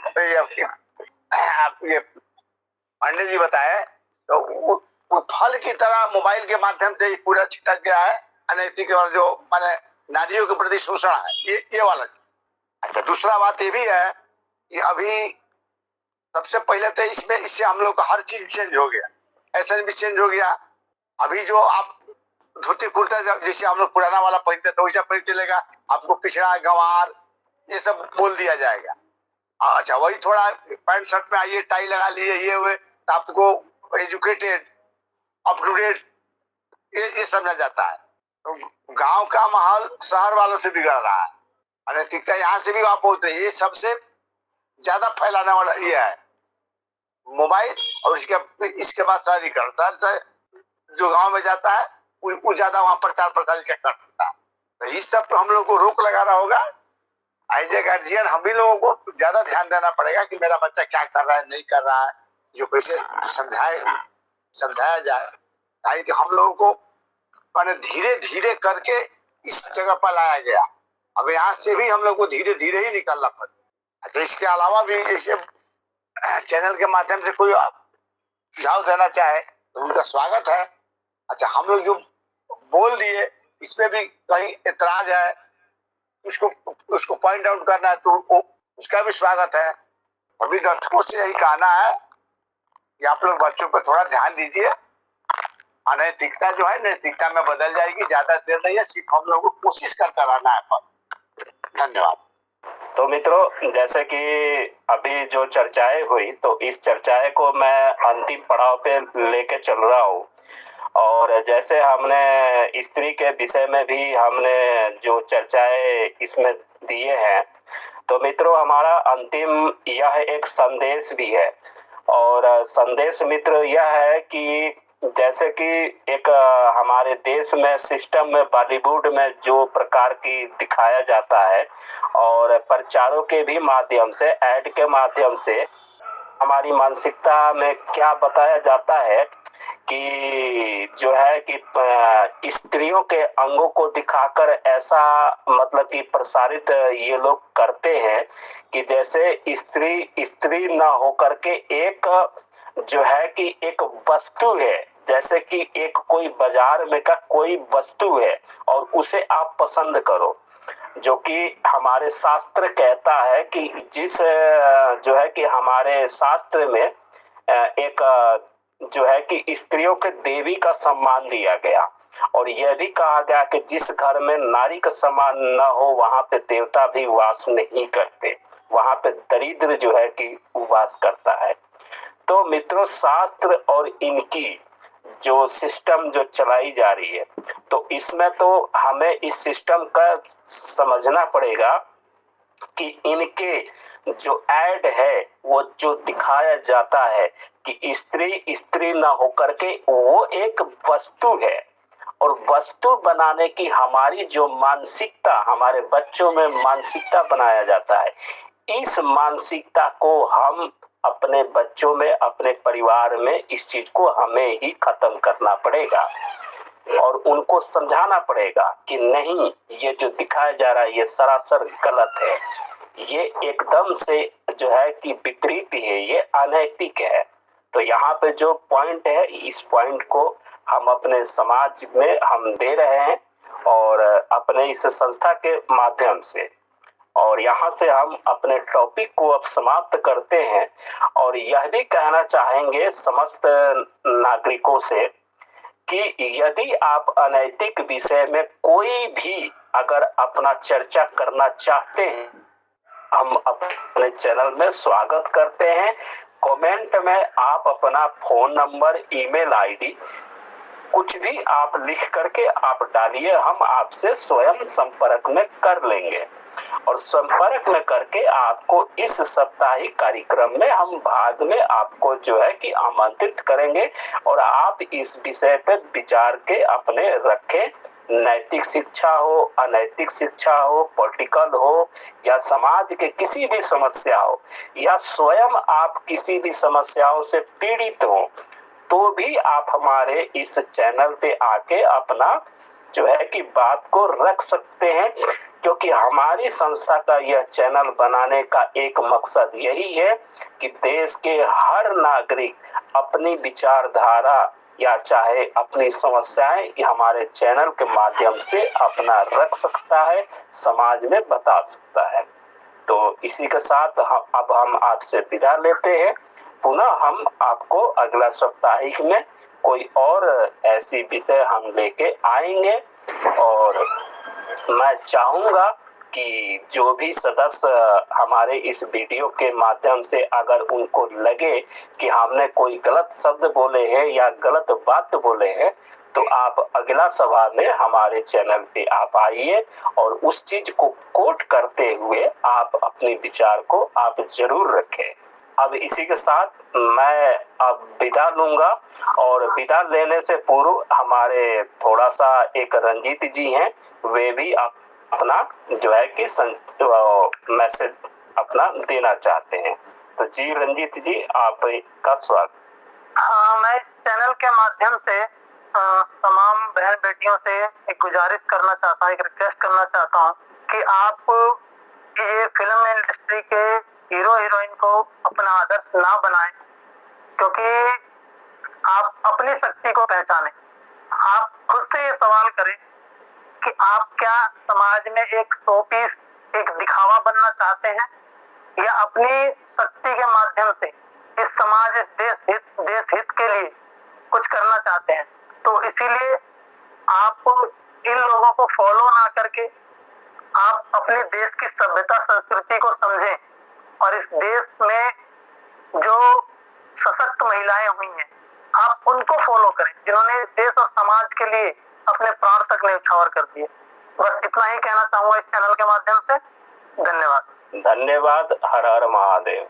ये पांडे जी बताए, तो वो फल की तरह मोबाइल के माध्यम से पूरा छिटक गया है अनैतिक और जो माने नारियों के प्रति शोषण है, ये वाला। अच्छा, दूसरा बात ये भी है कि अभी सबसे पहले तो इससे हम लोग का हर चीज चेंज हो गया, फैशन भी चेंज हो गया। अभी जो आप धोती कुर्ता जैसे हम लोग पुराना वाला पहनते तो वैसा पहन चलेगा, आपको पिछड़ा गंवार ये सब बोल दिया जाएगा। अच्छा, वही थोड़ा पैंट शर्ट में आइए, टाई लगा लिए, ये हुए तो आपको एजुकेटेड, अप टू डेट ये समझा जाता है। तो गांव का माहौल शहर वालों से बिगड़ रहा है, अनैतिकता यहाँ से भी वहां पहुंच रही है। ये सबसे ज्यादा फैलाने वाला ये है मोबाइल, और इसके बाद शहरीकरण। शहर से जो गांव में जाता है वो ज्यादा वहां प्रचार प्रसार करता है। तो इस सब तो हम लोग को रोक लगाना होगा। एज ए गार्जियन हम भी लोगों को ज्यादा ध्यान देना पड़ेगा कि मेरा बच्चा क्या कर रहा है, नहीं कर रहा है, जो कैसे समझाया जाए, ताकि हम लोगों को मैंने धीरे धीरे करके इस जगह पर लाया गया। अब यहाँ से भी हम लोग को धीरे धीरे ही निकलना पड़ेगा। तो इसके अलावा भी जैसे चैनल के माध्यम से कोई सुझाव देना चाहे तो उनका स्वागत है। अच्छा, हम लोग जो बोल दिए इसमें भी कहीं एतराज है, उसको पॉइंट आउट करना है तो उसका भी स्वागत है। अभी दर्शकों से यही कहना है कि आप लोग बच्चों पर थोड़ा ध्यान दीजिए, अनैतिकता जो है नैतिकता में बदल जाएगी। ज्यादा देर नहीं है, सिर्फ हम लोगों को कोशिश करता रहना है। धन्यवाद। तो मित्रों, जैसे कि अभी जो चर्चाएं हुई, तो इस चर्चाएं को मैं अंतिम पड़ाव पे लेके चल रहा हूँ। और जैसे हमने स्त्री के विषय में भी हमने जो चर्चाएं इसमें दिए हैं, तो मित्रों हमारा अंतिम यह एक संदेश भी है। और संदेश मित्र यह है कि जैसे कि एक हमारे देश में सिस्टम में बॉलीवुड में जो प्रकार की दिखाया जाता है और प्रचारों के भी माध्यम से, ऐड के माध्यम से हमारी मानसिकता में क्या बताया जाता है कि जो है कि स्त्रियों के अंगों को दिखाकर ऐसा मतलब कि प्रसारित ये लोग करते हैं कि जैसे स्त्री न होकर के एक जो है कि एक वस्तु है, जैसे कि एक कोई बाजार में का कोई वस्तु है और उसे आप पसंद करो। जो कि हमारे शास्त्र कहता है कि जिस जो है कि हमारे शास्त्र में एक जो है कि स्त्रियों के देवी का सम्मान दिया गया और यह भी कहा गया कि जिस घर में नारी का सम्मान न हो वहां पे देवता भी वास नहीं करते, वहां पे दरिद्र जो है कि वास करता है। तो मित्रों, शास्त्र और इनकी जो सिस्टम जो चलाई जा रही है, तो इसमें तो हमें इस सिस्टम का समझना पड़ेगा कि इनके जो ऐड है वो जो दिखाया जाता है कि स्त्री न होकर के वो एक वस्तु है और वस्तु बनाने की हमारी जो मानसिकता, हमारे बच्चों में मानसिकता बनाया जाता है, इस मानसिकता को हम अपने बच्चों में, अपने परिवार में इस चीज को हमें ही खत्म करना पड़ेगा और उनको समझाना पड़ेगा कि नहीं, ये जो दिखाया जा रहा है ये सरासर गलत है, ये एकदम से जो है कि विपरीत है, ये अनैतिक है। तो यहाँ पे जो पॉइंट है, इस पॉइंट को हम अपने समाज में हम दे रहे हैं और अपने इस संस्था के माध्यम से। और यहाँ से हम अपने टॉपिक को अब समाप्त करते हैं और यह भी कहना चाहेंगे समस्त नागरिकों से कि यदि आप अनैतिक विषय में कोई भी अगर अपना चर्चा करना चाहते हैं, हम अपने चैनल में स्वागत करते हैं। कमेंट में आप अपना फोन नंबर, ईमेल आईडी कुछ भी आप लिख करके आप डालिए, हम आपसे स्वयं संपर्क में कर लेंगे और संपर्क में करके आपको इस साप्ताहिक कार्यक्रम में हम भाग में आपको जो है कि आमंत्रित करेंगे और आप इस विषय पर विचार के अपने रखें। नैतिक शिक्षा हो, अनैतिक शिक्षा हो, पॉलिटिकल हो या समाज के किसी भी समस्या हो या स्वयं आप किसी भी समस्याओं से पीड़ित हो, तो भी आप हमारे इस चैनल पे आके अपना जो है कि बात को रख सकते हैं, क्योंकि हमारी संस्था का यह चैनल बनाने का एक मकसद यही है कि देश के हर नागरिक अपनी विचारधारा या चाहे अपनी समस्याएं हमारे चैनल के माध्यम से अपना रख सकता है, समाज में बता सकता है। तो इसी के साथ अब हम आपसे विदा लेते हैं। पुनः हम आपको अगला साप्ताहिक में कोई और ऐसी विषय हम लेके आएंगे और मैं चाहूंगा कि जो भी सदस्य हमारे इस वीडियो के माध्यम से अगर उनको लगे कि हमने कोई गलत शब्द बोले हैं या गलत बात बोले हैं, तो आप अगला सभा में हमारे चैनल पे आप आइए और उस चीज को कोट करते हुए आप अपने विचार को आप जरूर रखें। अब इसी के साथ मैं अब विदा लूंगा और विदा लेने से पूर्व हमारे थोड़ा सा एक रंजीत जी हैं, वे भी अपना जो है कि मैसेज अपना देना चाहते हैं। तो जी रंजीत जी, आपका स्वागत। हाँ, मैं इस चैनल के माध्यम से तमाम बहन बेटियों से एक गुजारिश करना चाहता हूँ, एक रिक्वेस्ट करना चाहता हूँ कि आप ये फिल्म इंडस्ट्री के हीरो हीरोइन को अपना आदर्श ना बनाएं, क्योंकि आप अपनी शक्ति को पहचानें। आप खुद से ये सवाल करें कि आप क्या समाज में एक शो पीस, एक दिखावा बनना चाहते हैं या अपनी शक्ति के माध्यम से इस समाज, इस देश हित के लिए कुछ करना चाहते हैं। तो इसीलिए आप इन लोगों को फॉलो ना करके आप अपने देश की सभ्यता संस्कृति को समझें और इस देश में जो सशक्त महिलाएं हुई हैं आप उनको फॉलो करें जिन्होंने देश और समाज के लिए अपने प्राण तक न्यौछावर कर दिए। बस इतना ही कहना चाहूंगा इस चैनल के माध्यम से। धन्यवाद। धन्यवाद। हर हर महादेव।